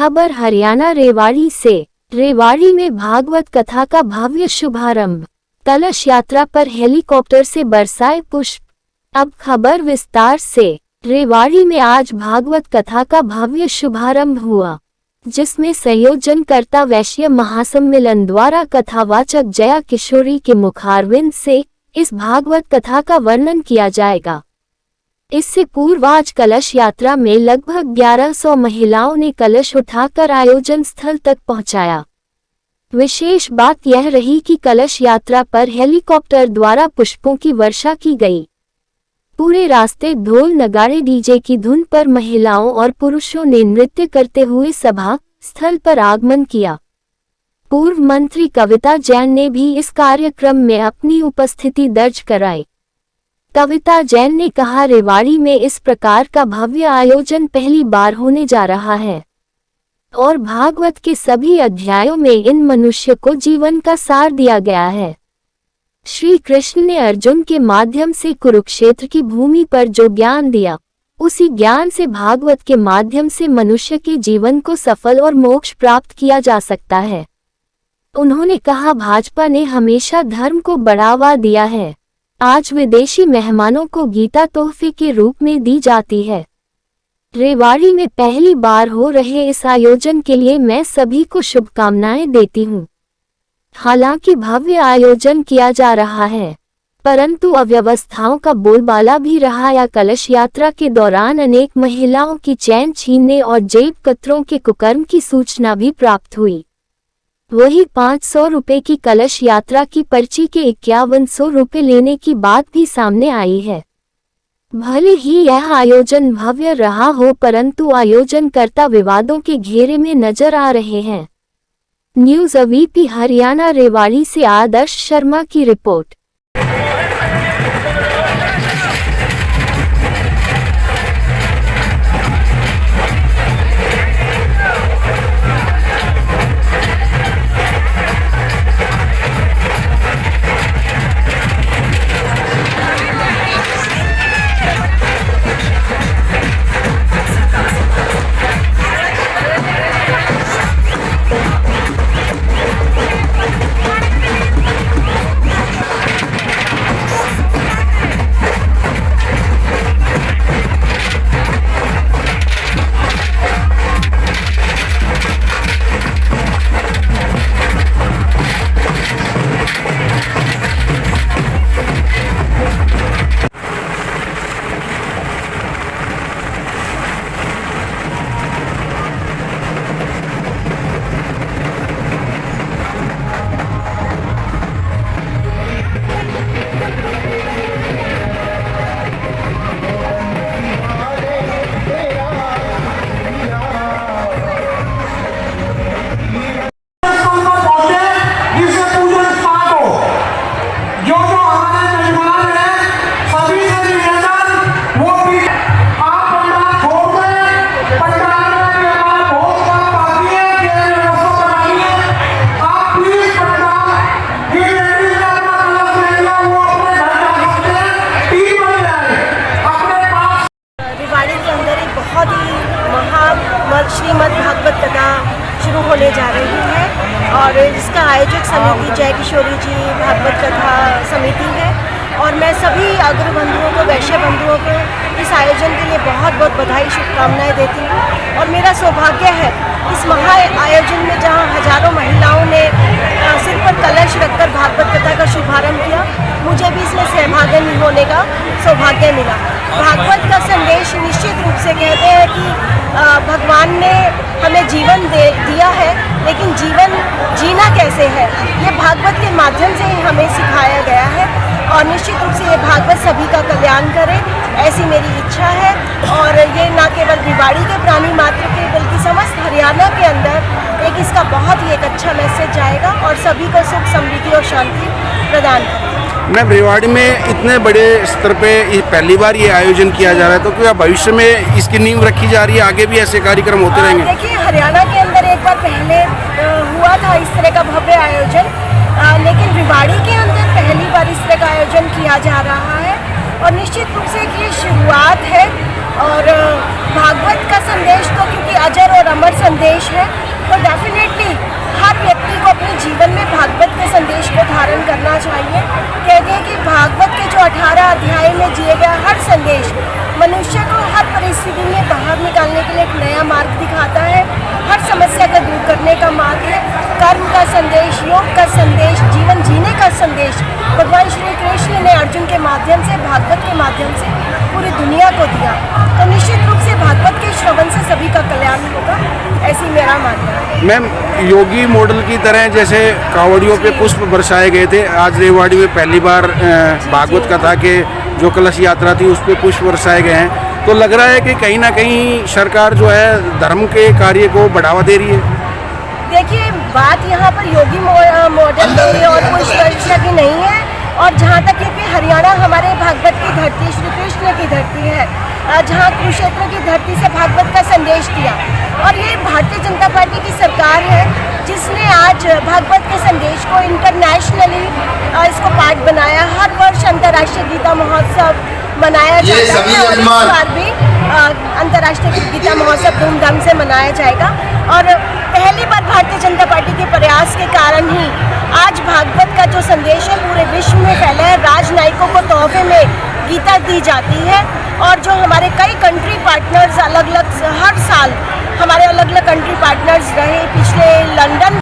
खबर हरियाणा रेवाड़ी से। रेवाड़ी में भागवत कथा का भव्य शुभारंभ। कलश यात्रा पर हेलीकॉप्टर से बरसाए पुष्प। अब खबर विस्तार से। रेवाड़ी में आज भागवत कथा का भव्य शुभारंभ हुआ, जिसमें संयोजनकर्ता वैश्य महासम्मेलन द्वारा कथावाचक जया किशोरी के मुखारविंद से इस भागवत कथा का वर्णन किया जाएगा। इससे पूर्व आज कलश यात्रा में लगभग 1100 महिलाओं ने कलश उठाकर आयोजन स्थल तक पहुंचाया। विशेष बात यह रही कि कलश यात्रा पर हेलीकॉप्टर द्वारा पुष्पों की वर्षा की गई। पूरे रास्ते ढोल नगाड़े डीजे की धुन पर महिलाओं और पुरुषों ने नृत्य करते हुए सभा स्थल पर आगमन किया। पूर्व मंत्री कविता जैन ने भी इस कार्यक्रम में अपनी उपस्थिति दर्ज कराई। कविता जैन ने कहा, रेवाड़ी में इस प्रकार का भव्य आयोजन पहली बार होने जा रहा है और भागवत के सभी अध्यायों में इन मनुष्य को जीवन का सार दिया गया है। श्री कृष्ण ने अर्जुन के माध्यम से कुरुक्षेत्र की भूमि पर जो ज्ञान दिया, उसी ज्ञान से भागवत के माध्यम से मनुष्य के जीवन को सफल और मोक्ष प्राप्त किया जा सकता है। उन्होंने कहा, भाजपा ने हमेशा धर्म को बढ़ावा दिया है। आज विदेशी मेहमानों को गीता तोहफे के रूप में दी जाती है। रेवाड़ी में पहली बार हो रहे इस आयोजन के लिए मैं सभी को शुभकामनाएं देती हूं। हालांकि भव्य आयोजन किया जा रहा है, परंतु अव्यवस्थाओं का बोलबाला भी रहा या कलश यात्रा के दौरान अनेक महिलाओं की चैन छीनने और जेब कतरों के कुकर्म की सूचना भी प्राप्त हुई। वही 500 रुपये की कलश यात्रा की पर्ची के 5100 रुपये लेने की बात भी सामने आई है। भले ही यह आयोजन भव्य रहा हो, परंतु आयोजनकर्ता विवादों के घेरे में नजर आ रहे हैं। न्यूज़ अवीपी हरियाणा रेवाड़ी से आदर्श शर्मा की रिपोर्ट। श्रीमद् भागवत कथा शुरू होने जा रही है और इसका आयोजक समिति जय किशोरी जी भागवत कथा समिति है। और मैं सभी अग्र बंधुओं को, वैश्य बंधुओं को इस आयोजन के लिए बहुत बहुत बधाई, शुभकामनाएं देती हूँ। और मेरा सौभाग्य है इस महा आयोजन में जहाँ हजारों महिलाओं ने सिर पर कलश रखकर भागवत कथा का शुभारंभ किया, मुझे भी इसमें सहभागी होने का सौभाग्य मिला। भागवत का संदेश निश्चित रूप से कहते हैं कि भगवान ने हमें जीवन दिया है, लेकिन जीवन जीना कैसे है ये भागवत के माध्यम से ही हमें सिखाया गया है। और निश्चित रूप से ये भागवत सभी का कल्याण करे, ऐसी मेरी इच्छा है। और ये न केवल रेवाड़ी के प्राणी मात्र के, बल्कि समस्त हरियाणा के अंदर इसका बहुत ही एक अच्छा मैसेज जाएगा और सभी को सुख, समृद्धि और शांति प्रदान करेगा। मैम, रेवाड़ी में इतने बड़े स्तर पे पहली बार ये आयोजन किया जा रहा है, तो क्या भविष्य में इसकी नींव रखी जा रही है, आगे भी ऐसे कार्यक्रम होते रहेंगे? देखिए, हरियाणा के अंदर एक बार पहले हुआ था इस तरह का भव्य आयोजन, लेकिन रेवाड़ी के अंदर पहली बार इस तरह का आयोजन किया जा रहा है। और निश्चित रूप से ये शुरुआत है और भागवत का संदेश तो क्योंकि अजर और अमर संदेश है, तो डेफिनेटली हर व्यक्ति को अपने जीवन में भागवत के संदेश को धारण करना चाहिए। कहते हैं कि भागवत के जो 18 अध्याय में दिए गया हर संदेश मनुष्य को हर परिस्थिति में बाहर निकालने के लिए एक नया मार्ग दिखाता है, हर समस्या को दूर करने का मार्ग है। कर्म का संदेश, योग का संदेश, जीवन जीने का संदेश भगवान श्री कृष्ण ने अर्जुन के माध्यम से, भागवत के माध्यम से पूरी दुनिया को दिया। तो निश्चित रूप से भागवत के श्रवण से सभी का कल्याण होगा, ऐसी मेरा मानना है। मैम, योगी मॉडल की तरह जैसे कांवड़ियों पे पुष्प बरसाए गए थे, आज रेवाड़ी में पहली बार भागवत कथा के जो कलश यात्रा थी उस पे पुष्प बरसाए गए हैं, तो लग रहा है कि कहीं ना कहीं सरकार जो है धर्म के कार्य को बढ़ावा दे रही है। देखिए, बात यहाँ पर योगी मॉडल की और पुष्प वर्षा की नहीं है, और जहाँ तक है कि हरियाणा हमारे भागवत की धरती, श्री कृष्ण की धरती है, जहाँ कुरुक्षेत्र की धरती से भागवत का संदेश दिया। और ये भारतीय जनता पार्टी की सरकार है जिसने आज भागवत के संदेश को इंटरनेशनली इसको पार्ट बनाया। हर वर्ष अंतर्राष्ट्रीय गीता महोत्सव मनाया जाता है, और इस बार भी अंतर्राष्ट्रीय गीता महोत्सव धूमधाम से मनाया जाएगा। और पहली बार भारतीय जनता पार्टी के प्रयास के कारण ही आज भागवत का जो संदेश है पूरे विश्व में फैला है। राजनयिकों को तोहफे में गीता दी जाती है, और जो हमारे कई कंट्री पार्टनर्स अलग अलग हर साल हमारे अलग अलग कंट्री पार्टनर्स रहे, पिछले लंदन